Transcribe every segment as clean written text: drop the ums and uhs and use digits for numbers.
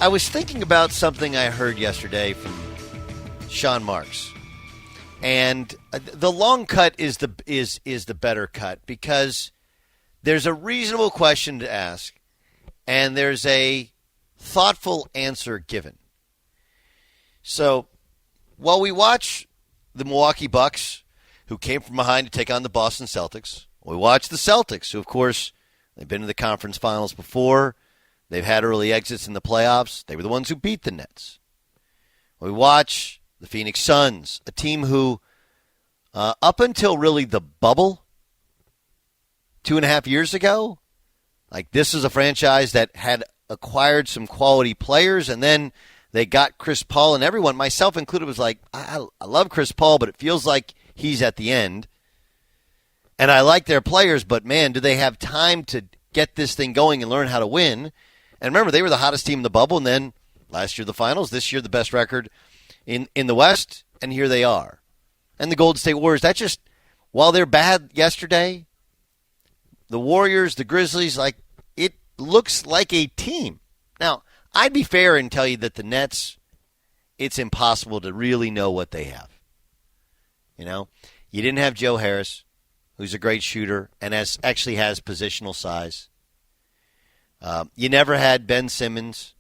I was thinking about something I heard yesterday from Sean Marks. And the long cut is the better cut because there's a reasonable question to ask and there's a thoughtful answer given. So while we watch the Milwaukee Bucks, who came from behind to take on the Boston Celtics, we watch the Celtics, who, of course, they've been to the conference finals before. They've had early exits in the playoffs. They were the ones who beat the Nets. We watch the Phoenix Suns, a team who, up until really the bubble 2.5 years ago, like this is a franchise that had acquired some quality players, and then they got Chris Paul, and everyone, myself included, was like, I love Chris Paul, but it feels like he's at the end. And I like their players, but man, do they have time to get this thing going and learn how to win? And remember, they were the hottest team in the bubble, and then last year the finals, this year the best record in the West, and here they are. And the Golden State Warriors, that just, while they're bad yesterday, the Warriors, the Grizzlies, like, it looks like a team. Now, I'd be fair and tell you that the Nets, it's impossible to really know what they have. You know, you didn't have Joe Harris, who's a great shooter and actually has positional size. You never had Ben Simmons,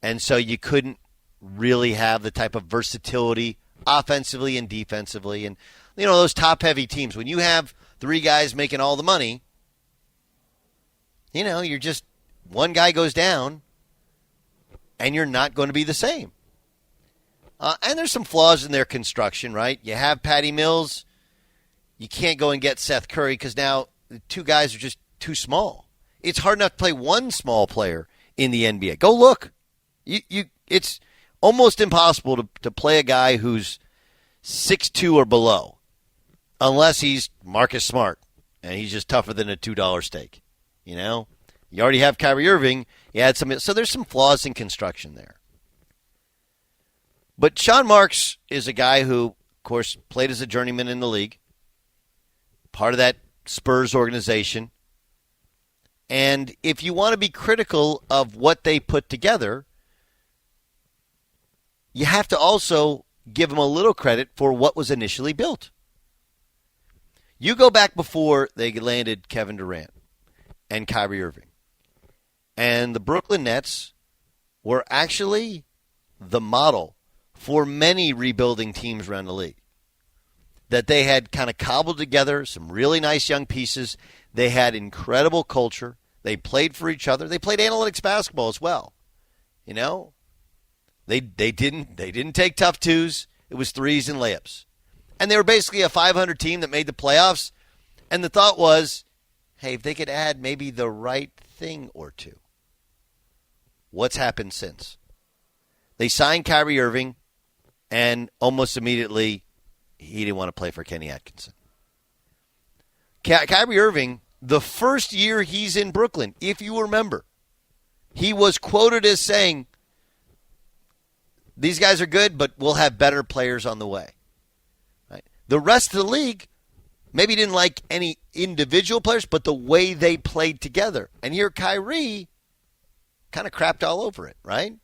and so you couldn't really have the type of versatility offensively and defensively. And, you know, those top-heavy teams, when you have three guys making all the money, you know, you're just one guy goes down, and you're not going to be the same. And there's some flaws in their construction, right? You have Patty Mills. You can't go and get Seth Curry because now the two guys are just too small. It's hard enough to play one small player in the NBA. Go look. It's almost impossible to play a guy who's 6'2" or below unless he's Marcus Smart and he's just tougher than a $2 steak. You know? You already have Kyrie Irving. You had some, so there's some flaws in construction there. But Sean Marks is a guy who, of course, played as a journeyman in the league, part of that Spurs organization. And if you want to be critical of what they put together, you have to also give them a little credit for what was initially built. You go back before they landed Kevin Durant and Kyrie Irving, and the Brooklyn Nets were actually the model for many rebuilding teams around the league. That they had kind of cobbled together some really nice young pieces. They had incredible culture. They played for each other. They played analytics basketball as well. You know, they didn't take tough twos. It was threes and layups. And they were basically a 500 team that made the playoffs. And the thought was, hey, if they could add maybe the right thing or two. What's happened since? They signed Kyrie Irving, and almost immediately he didn't want to play for Kenny Atkinson. Kyrie Irving, the first year he's in Brooklyn, if you remember, he was quoted as saying, these guys are good, but we'll have better players on the way. Right? The rest of the league maybe didn't like any individual players, but the way they played together. And here Kyrie kind of crapped all over it, right?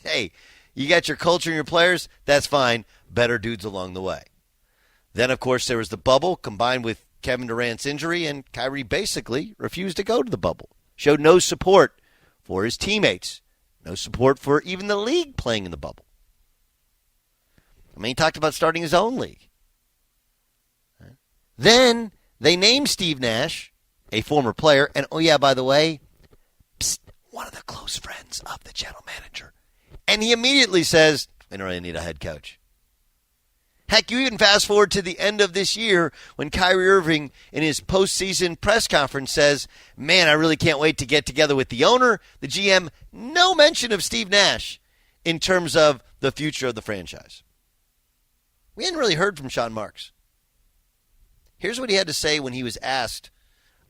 Hey, you got your culture and your players, that's fine. Better dudes along the way. Then, of course, there was the bubble combined with Kevin Durant's injury, and Kyrie basically refused to go to the bubble. Showed no support for his teammates. No support for even the league playing in the bubble. I mean, he talked about starting his own league. Then they named Steve Nash, a former player, and oh yeah, by the way, one of the close friends of the general manager. And he immediately says, we don't really need a head coach. Heck, you even fast forward to the end of this year when Kyrie Irving in his postseason press conference says, man, I really can't wait to get together with the owner, the GM. No mention of Steve Nash in terms of the future of the franchise. We hadn't really heard from Sean Marks. Here's what he had to say when he was asked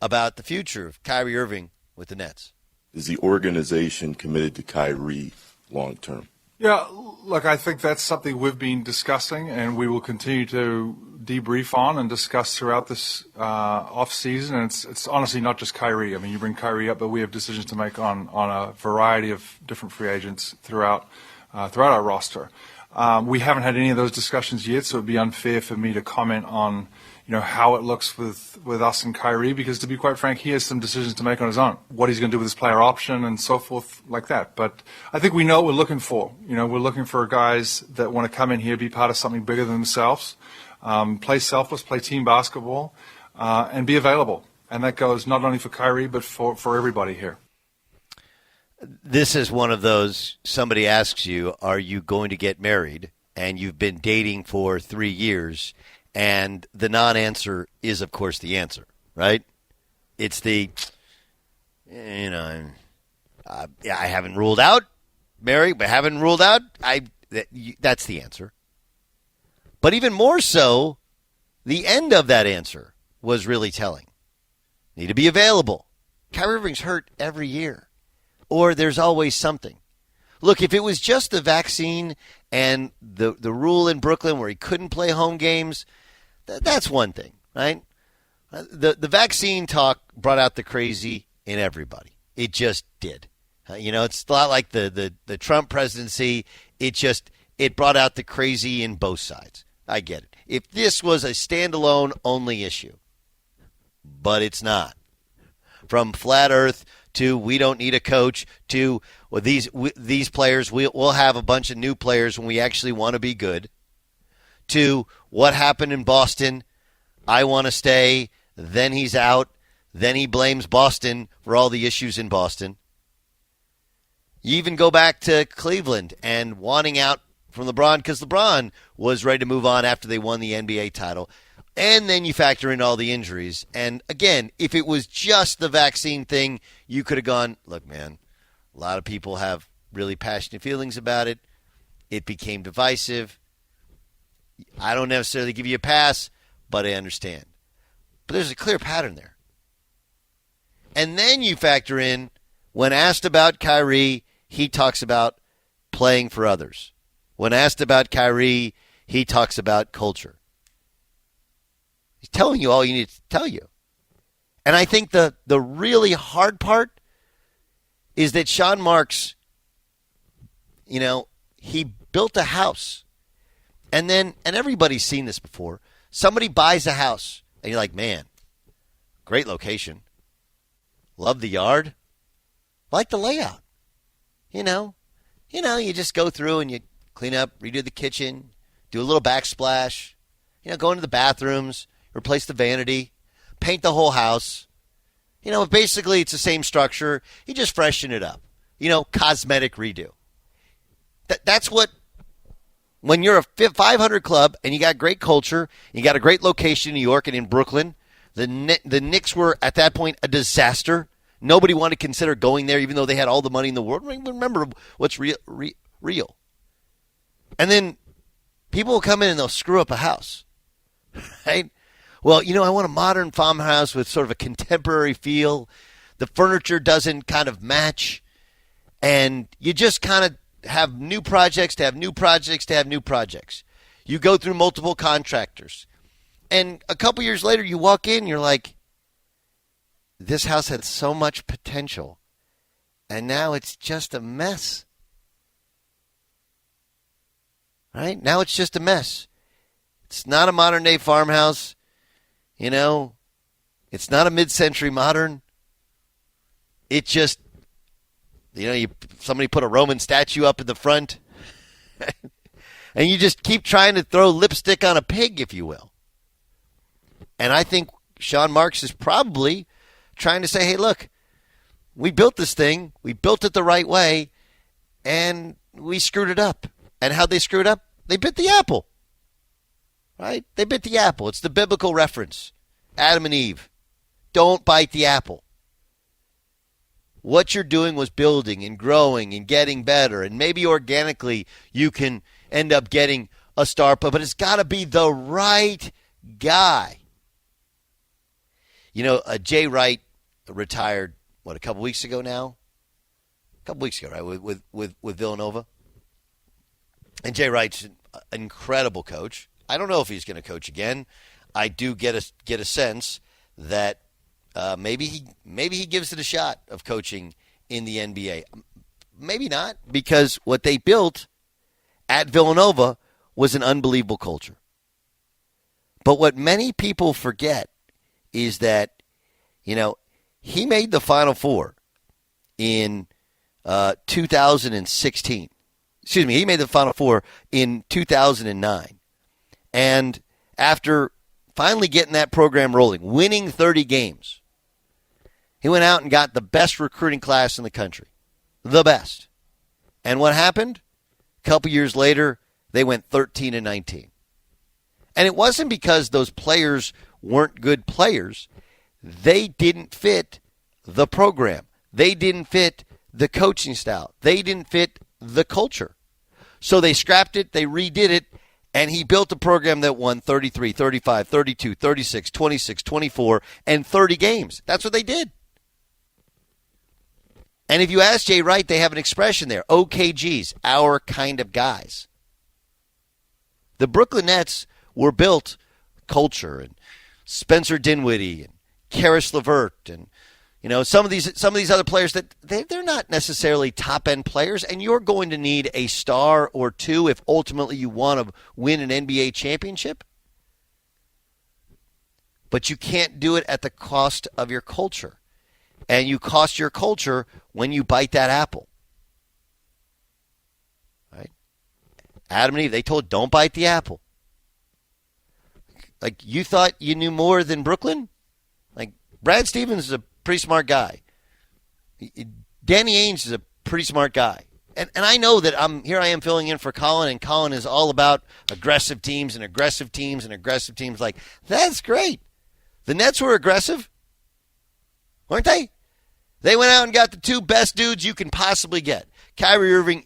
about the future of Kyrie Irving with the Nets. Is the organization committed to Kyrie long term? Yeah, look, I think that's something we've been discussing, and we will continue to debrief on and discuss throughout this off season. And it's honestly not just Kyrie. I mean, you bring Kyrie up, but we have decisions to make on a variety of different free agents throughout our roster. We haven't had any of those discussions yet, so it would be unfair for me to comment on how it looks with us and Kyrie, because to be quite frank, he has some decisions to make on his own, what he's going to do with his player option and so forth like that. But I think we know what we're looking for. We're looking for guys that want to come in here, be part of something bigger than themselves, play selfless, play team basketball, and be available. And that goes not only for Kyrie, but for everybody here. This is one of those, somebody asks you, are you going to get married? And you've been dating for 3 years, and the non-answer is, of course, the answer, right? It's the, I haven't ruled out married, but haven't ruled out. That's the answer. But even more so, the end of that answer was really telling. Need to be available. Kyrie Irving's hurt every year. Or there's always something. Look, if it was just the vaccine and the rule in Brooklyn where he couldn't play home games, that's one thing, right? The vaccine talk brought out the crazy in everybody. It just did. It's a lot like the Trump presidency. It brought out the crazy in both sides. I get it. If this was a standalone only issue, but it's not. From flat earth to we don't need a coach to these players, we'll have a bunch of new players when we actually want to be good, to what happened in Boston, I want to stay, then he's out, then he blames Boston for all the issues in Boston. You even go back to Cleveland and wanting out from LeBron because LeBron was ready to move on after they won the NBA title. And then you factor in all the injuries. And again, if it was just the vaccine thing, you could have gone, look, man, a lot of people have really passionate feelings about it. It became divisive. I don't necessarily give you a pass, but I understand. But there's a clear pattern there. And then you factor in, when asked about Kyrie, he talks about playing for others. When asked about Kyrie, he talks about culture. He's telling you all you need to tell you. And I think the really hard part is that Sean Marks, he built a house. And everybody's seen this before. Somebody buys a house, and you're like, man, great location. Love the yard. Like the layout. You just go through and you clean up, redo the kitchen, do a little backsplash, go into the bathrooms, replace the vanity, paint the whole house. Basically it's the same structure. You just freshen it up. Cosmetic redo. That's what, when you're a 500 club and you got great culture, you got a great location in New York and in Brooklyn, the Knicks were at that point a disaster. Nobody wanted to consider going there even though they had all the money in the world. Remember what's real. And then people will come in and they'll screw up a house. Right? Well, I want a modern farmhouse with sort of a contemporary feel. The furniture doesn't kind of match. And you just kind of have new projects to have new projects to have new projects. You go through multiple contractors. And a couple years later, you walk in, you're like, this house had so much potential. And now it's just a mess. Right? Now it's just a mess. It's not a modern-day farmhouse. It's not a mid-century modern. It just, somebody put a Roman statue up in the front. And you just keep trying to throw lipstick on a pig, if you will. And I think Sean Marks is probably trying to say, hey, look, we built this thing. We built it the right way. And we screwed it up. And how'd they screw it up? They bit the apple. Right? They bit the apple. It's the biblical reference. Adam and Eve. Don't bite the apple. What you're doing was building and growing and getting better. And maybe organically you can end up getting a star, but it's got to be the right guy. Jay Wright retired, a couple weeks ago now? A couple weeks ago, right, with Villanova. And Jay Wright's an incredible coach. I don't know if he's going to coach again. I do get a sense that maybe he gives it a shot of coaching in the NBA. Maybe not, because what they built at Villanova was an unbelievable culture. But what many people forget is that, he made the Final Four in 2016. Excuse me, he made the Final Four in 2009. And after finally getting that program rolling, winning 30 games, he went out and got the best recruiting class in the country. The best. And what happened? A couple years later, they went 13-19. And it wasn't because those players weren't good players. They didn't fit the program. They didn't fit the coaching style. They didn't fit the culture. So they scrapped it, they redid it, and he built a program that won 33, 35, 32, 36, 26, 24, and 30 games. That's what they did. And if you ask Jay Wright, they have an expression there, OKGs, our kind of guys. The Brooklyn Nets were built culture, and Spencer Dinwiddie and Karis LeVert and some of these other players that they're not necessarily top end players, and you're going to need a star or two if ultimately you want to win an NBA championship. But you can't do it at the cost of your culture. And you cost your culture when you bite that apple. Right? Adam and Eve, they told, don't bite the apple. Like, you thought you knew more than Brooklyn? Like, Brad Stevens is a pretty smart guy. Danny Ainge is a pretty smart guy. And I know that I am filling in for Colin, and Colin is all about aggressive teams and aggressive teams and aggressive teams. Like, that's great. The Nets were aggressive, weren't they? They went out and got the two best dudes you can possibly get. Kyrie Irving,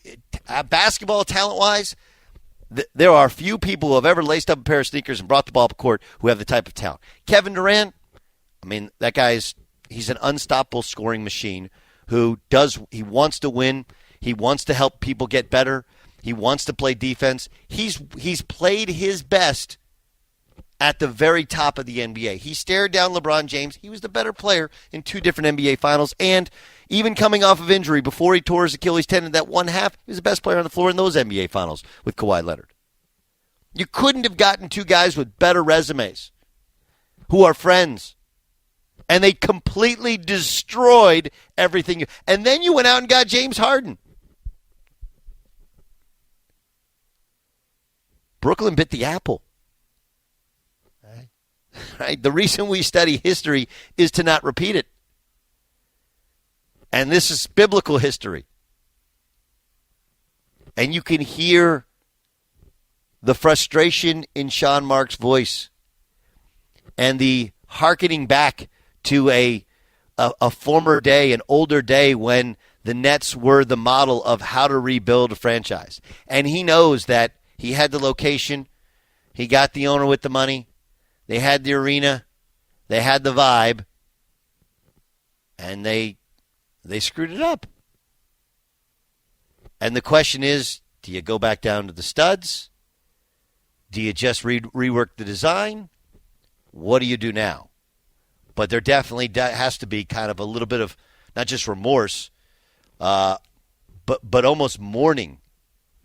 basketball talent-wise, there are few people who have ever laced up a pair of sneakers and brought the ball up court who have the type of talent. Kevin Durant, that guy's he's an unstoppable scoring machine he wants to win. He wants to help people get better. He wants to play defense. He's played his best at the very top of the NBA. He stared down LeBron James. He was the better player in two different NBA finals. And even coming off of injury before he tore his Achilles tendon that one half, he was the best player on the floor in those NBA finals with Kawhi Leonard. You couldn't have gotten two guys with better resumes who are friends. And they completely destroyed everything. And then you went out and got James Harden. Brooklyn bit the apple. Right? The reason we study history is to not repeat it. And this is biblical history. And you can hear the frustration in Sean Marks' voice and the hearkening back to a former day, an older day when the Nets were the model of how to rebuild a franchise. And he knows that he had the location, he got the owner with the money, they had the arena, they had the vibe, and they screwed it up. And the question is, do you go back down to the studs? Do you just rework the design? What do you do now? But there definitely has to be kind of a little bit of not just remorse, but almost mourning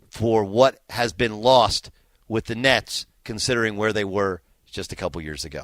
for what has been lost with the Nets, considering where they were just a couple years ago.